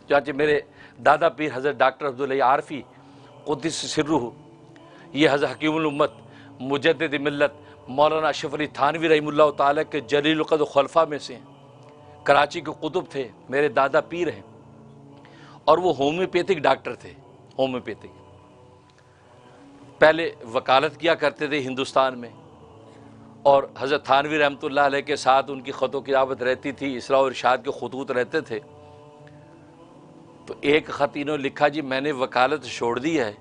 چانچہ میرے دادا پیر حضرت ڈاکٹر عبداللہ عارفی قدس سرہ، یہ حضرت حکیم الامت مجدد ملت مولانا اشرف علی تھانوی رحمہ اللہ تعالیٰ کے جلیل القدر خلفاء میں سے ہیں، کراچی کے قطب تھے، میرے دادا پیر ہیں، اور وہ ہومیوپیتھک ڈاکٹر تھے۔ ہومیوپیتھک پہلے وکالت کیا کرتے تھے ہندوستان میں، اور حضرت تھانوی رحمۃ اللہ علیہ کے ساتھ ان کی خط و کتابت رہتی تھی، اصلاح و ارشاد کے خطوط رہتے تھے۔ تو ایک خط انہوں نے لکھا، جی میں نے وکالت چھوڑ دی ہے،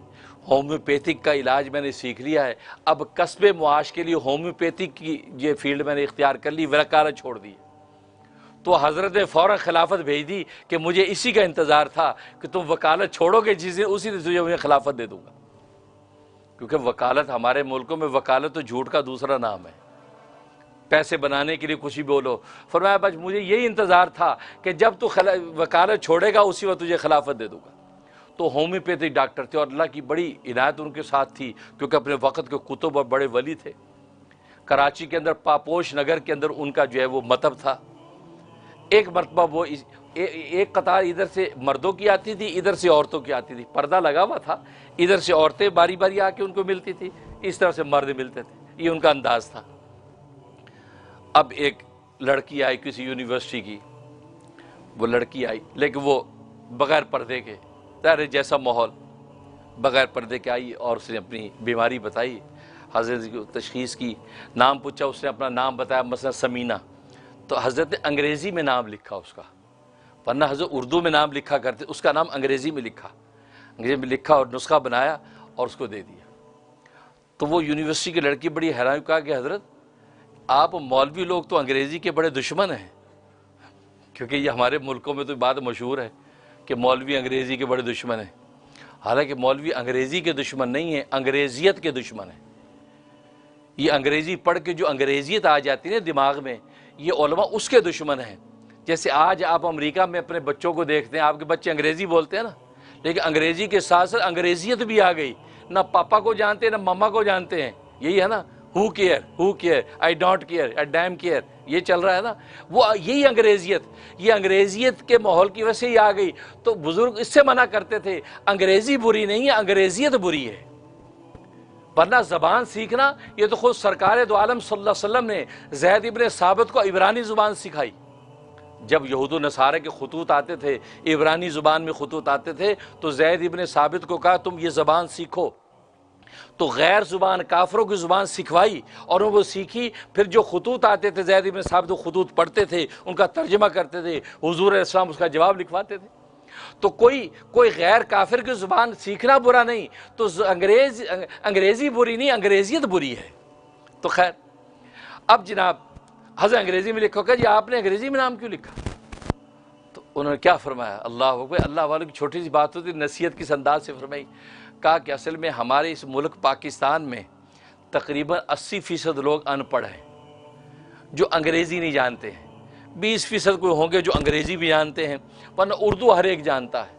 ہومیوپیتھک کا علاج میں نے سیکھ لیا ہے، اب کسب معاش کے لیے ہومیوپیتھک کی یہ فیلڈ میں نے اختیار کر لی، وکالت چھوڑ دی۔ تو حضرت نے فوراً خلافت بھیج دی کہ مجھے اسی کا انتظار تھا کہ تم وکالت چھوڑو گے، جس دن اسی دن تجھے میں خلافت دے دوں گا، کیونکہ وکالت ہمارے ملکوں میں وکالت تو جھوٹ کا دوسرا نام ہے، پیسے بنانے کے لیے کچھ بھی بولو۔ فرمایا بس مجھے یہی انتظار تھا کہ جب تو وکالت چھوڑے گا اسی وقت تجھے خلافت دے دوں گا۔ تو ہومیوپیتھک ڈاکٹر تھے، اور اللہ کی بڑی عنایت ان کے ساتھ تھی، کیونکہ اپنے وقت کے کتب اور بڑے ولی تھے۔ کراچی کے اندر پاپوش نگر کے اندر ان کا جو ہے وہ مطب تھا۔ ایک مرتبہ وہ ایک قطار ادھر سے مردوں کی آتی تھی، ادھر سے عورتوں کی آتی تھی، پردہ لگا ہوا تھا، ادھر سے عورتیں باری باری آ کے ان کو ملتی تھی، اس طرح سے مرد ملتے تھے، یہ ان کا انداز تھا۔ اب ایک لڑکی آئی کسی یونیورسٹی کی، وہ لڑکی آئی لیکن وہ بغیر پردے کے، ظاہر جیسا ماحول، بغیر پردے کے آئی، اور اس نے اپنی بیماری بتائی، حضرت کی تشخیص کی، نام پوچھا، اس نے اپنا نام بتایا، مثلا سمینہ، تو حضرت نے انگریزی میں نام لکھا اس کا، ورنہ حضرت اردو میں نام لکھا کرتے، اس کا نام انگریزی میں لکھا، انگریزی میں لکھا اور نسخہ بنایا اور اس کو دے دیا۔ تو وہ یونیورسٹی کی لڑکی بڑی حیران، کہا کہ حضرت آپ مولوی لوگ تو انگریزی کے بڑے دشمن ہیں، کیونکہ یہ ہمارے ملکوں میں تو بات مشہور ہے کہ مولوی انگریزی کے بڑے دشمن ہیں۔ حالانکہ مولوی انگریزی کے دشمن نہیں ہیں، انگریزیت کے دشمن ہیں۔ یہ انگریزی پڑھ کے جو انگریزیت آ جاتی ہے دماغ میں، یہ علماء اس کے دشمن ہیں۔ جیسے آج آپ امریکہ میں اپنے بچوں کو دیکھتے ہیں، آپ کے بچے انگریزی بولتے ہیں نا، لیکن انگریزی کے ساتھ ساتھ انگریزیت بھی آ گئی، نہ پاپا کو جانتے ہیں نہ ماما کو جانتے ہیں، یہی ہے نا، who care, I don't care, I damn care, یہ چل رہا ہے نا، وہ یہی انگریزیت، یہ انگریزیت کے ماحول کی وجہ سے ہی آ گئی۔ تو بزرگ اس سے منع کرتے تھے، انگریزی بری نہیں ہے، انگریزیت بری ہے۔ ورنہ زبان سیکھنا، یہ تو خود سرکار دو عالم صلی اللہ علیہ وسلم نے زید ابن ثابت کو عبرانی زبان سکھائی۔ جب یہود و نصارہ کے خطوط آتے تھے، عبرانی زبان میں خطوط آتے تھے، تو زید ابن ثابت کو کہا تم یہ زبان سیکھو۔ تو غیر زبان کافروں کی زبان سکھوائی، اور وہ سیکھی، پھر جو خطوط آتے تھے زید ابن ثابت وہ خطوط پڑھتے تھے، ان کا ترجمہ کرتے تھے، حضور علیہ السلام اس کا جواب لکھواتے تھے۔ تو کوئی غیر کافر کی زبان سیکھنا برا نہیں، تو انگریزی بری نہیں، انگریزیت بری ہے۔ تو خیر، اب جناب حضرت انگریزی میں لکھو کہ جی آپ نے انگریزی میں نام کیوں لکھا؟ تو انہوں نے کیا فرمایا، اللہ اکبر، اللہ والوں کی چھوٹی سی بات ہوتی، نصیحت کس انداز سے فرمائی، کہا کہ اصل میں ہمارے اس ملک پاکستان میں تقریباً 80% لوگ ان پڑھ ہیں جو انگریزی نہیں جانتے ہیں، 20% کوئی ہوں گے جو انگریزی بھی جانتے ہیں، ورنہ اردو ہر ایک جانتا ہے۔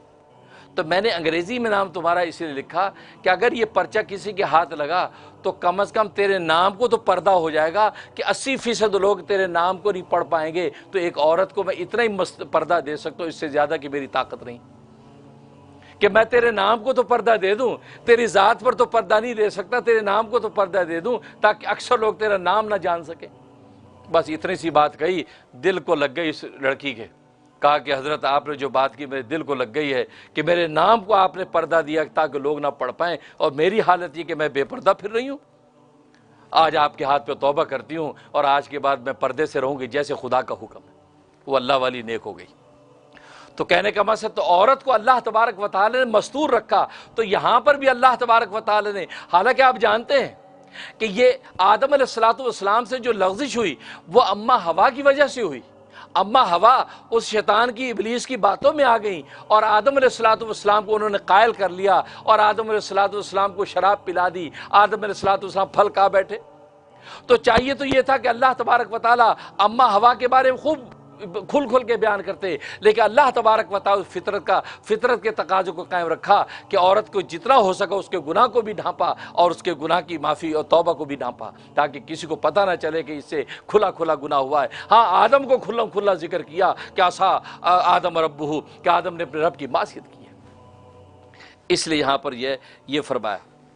تو میں نے انگریزی میں نام تمہارا اس لیے لکھا کہ اگر یہ پرچہ کسی کے ہاتھ لگا تو کم از کم تیرے نام کو تو پردہ ہو جائے گا کہ 80% لوگ تیرے نام کو نہیں پڑھ پائیں گے، تو ایک عورت کو میں اتنا ہی پردہ دے سکتا ہوں، اس سے زیادہ کی میری طاقت نہیں کہ میں تیرے نام کو تو پردہ دے دوں، تیری ذات پر تو پردہ نہیں دے سکتا، تیرے نام کو تو پردہ دے دوں تاکہ اکثر لوگ تیرا نام نہ جان سکیں۔ بس اتنی سی بات کہی، دل کو لگ گئی اس لڑکی کے، کہا کہ حضرت آپ نے جو بات کی میرے دل کو لگ گئی ہے کہ میرے نام کو آپ نے پردہ دیا تاکہ لوگ نہ پڑھ پائیں، اور میری حالت یہ کہ میں بے پردہ پھر رہی ہوں۔ آج آپ کے ہاتھ پہ توبہ کرتی ہوں، اور آج کے بعد میں پردے سے رہوں گی جیسے خدا کا حکم ہے۔ وہ اللہ والی نیک ہو گئی۔ تو کہنے کا مقصد، تو عورت کو اللہ تبارک و تعالی نے مستور رکھا، تو یہاں پر بھی اللہ تبارک و تعالی نے، حالانکہ آپ جانتے ہیں کہ یہ آدم علیہ السلام سے جو لغزش ہوئی وہ اماں ہوا کی وجہ سے ہوئی۔ اماں ہوا اس شیطان کی، ابلیس کی باتوں میں آ گئیں، اور آدم علیہ السلام کو انہوں نے قائل کر لیا، اور آدم علیہ السلام کو شراب پلا دی، آدم علیہ السلام پھل کھا بیٹھے۔ تو چاہیے تو یہ تھا کہ اللہ تبارک و تعالی اماں ہوا کے بارے میں خوب کھل کھل کے بیان کرتے، لیکن اللہ تبارک و تعالی فطرت کے تقاضوں کو قائم رکھا کہ عورت کو جتنا ہو سکا اس کے گناہ کو بھی ڈھانپا اور اس کے گناہ کی معافی اور توبہ کو بھی ڈھانپا، تاکہ کسی کو پتہ نہ چلے کہ اس سے کھلا کھلا گناہ ہوا ہے۔ ہاں آدم کو کھلا کھلا ذکر کیا کہ عصا آدم ربہ، کہ آدم نے اپنے رب کی معصیت کی ہے، اس لیے یہاں پر یہ فرمایا۔